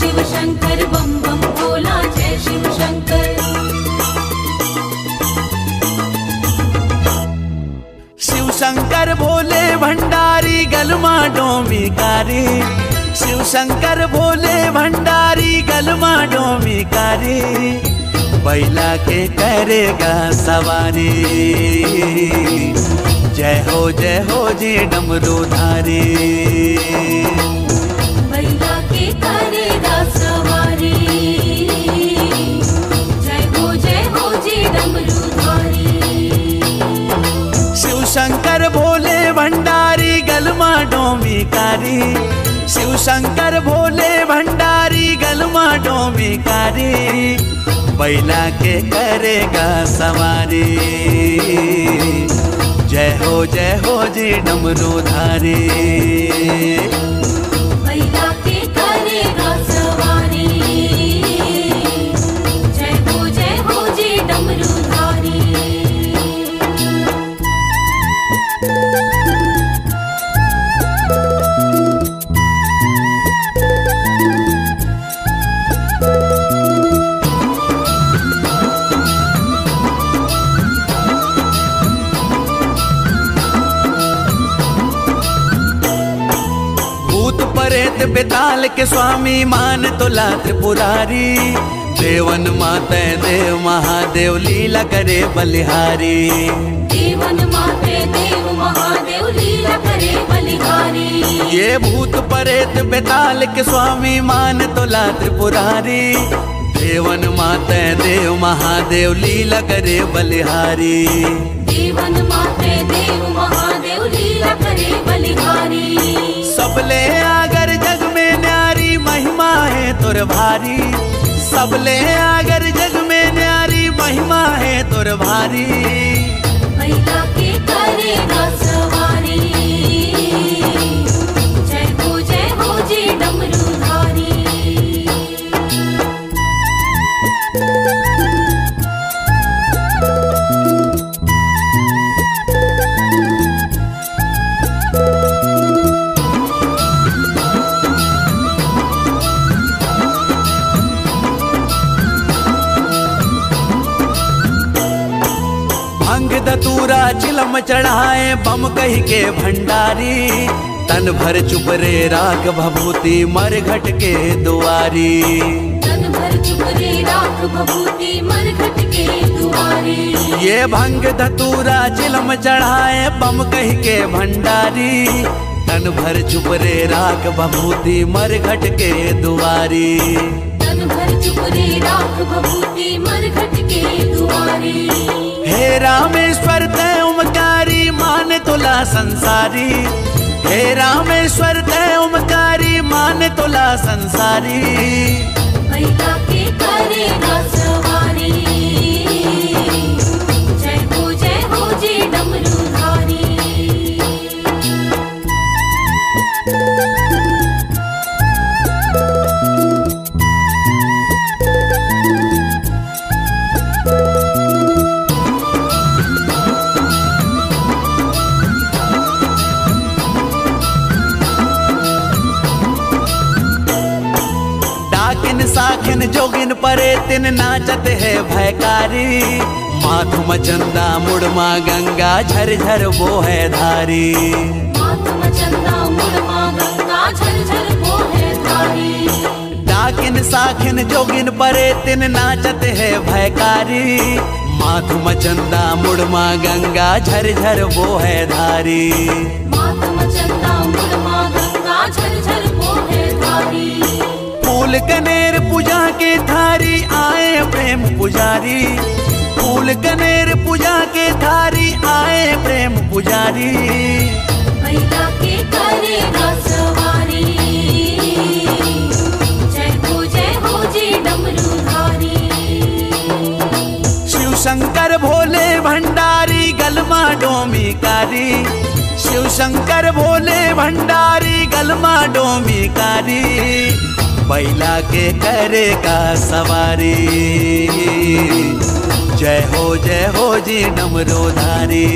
शिव शंकर बम बम भोला जय शिव शंकर। शिव शंकर भोले भंडारी गलमा डोमिकारी, शिव शंकर भोले भंडारी गलमा डोमिकारी, बैला के करेगा सवारी। जय हो जी डमरूधारी, बैला के करेगा सवारी। जय हो जी डमरूधारी। शिव शंकर भोले भंडारी गलमा डोमिकारी, शिव शंकर भोले भंडारी गलमा डोमिकारी, बैला के करेगा सवारी। जय हो जी डमरूधारी, बैला के करेगा सवारी। जय हो जी डमरूधारी। प्रेत बेताल के स्वामी मान तोला त्रिपुरारी, देवन माते देव महादेव लीला करे बलिहारी। देवन माते देव महादेव लीला करे बलिहारी। ये भूत प्रेत बेताल के स्वामी मान तोला त्रिपुरारी, देवन माते देव महादेव लीला करे बलिहारी। देवन माते देव महादेव लीला करे बलिहारी। सबले आगर जग में न्यारी महिमा है तुर भारी, सबले आगर जग में न्यारी महिमा है तुर भारी। बैला के करेगा सवारी। जय हो जी डमरूधारी। भंग धतूरा चिलम चढ़ाए बम कह के भंडारी, तन भर चुप रे राख भभूति मरघट के दुआरी। तन भर चुप रे राख भभूति मरघट के दुआरी। ये भंग धतूरा चिलम चढ़ाए बम कह के भंडारी, तन भर चुप रे राख भभूति मरघट के दुआरी। तन भर चुप रे राख भभूति मरघट के दुआरी। हे रामेश्वर तय ओमकारी मान तोला संसारी, हे रामेश्वर तय ओमकारी मान तोला संसारी। बैला के करेगा सवारी। जय हो जी डमरूधारी। साखिन जोगिन परे तिन नाचत है भयकारी, माधु मचंदा मुड़मा गंगा झरझर वो है धारी। माधु मचंदा मुड़मा गंगा झरझर वो है धारी। डाकिन साखिन जोगिन परे तिन नाचत है भयकारी, माधु मचंदा मुड़मा गंगा झरझर वो है धारी। माधु मचंदा मुड़मा गंगा झरझर वो है धारी। फूल कनेर पूजा के थारी आए प्रेम पुजारी, फूल कनेर पूजा के थारी आए प्रेम पुजारी। बैला के करेगा सवारी। जय हो जी डमरूधारी। शिव शंकर भोले भंडारी गलमा डोमिकारी, शिव शंकर भोले भंडारी गलमा डोमिकारी, बैला के करेगा सवारी। जय हो जी डमरूधारी।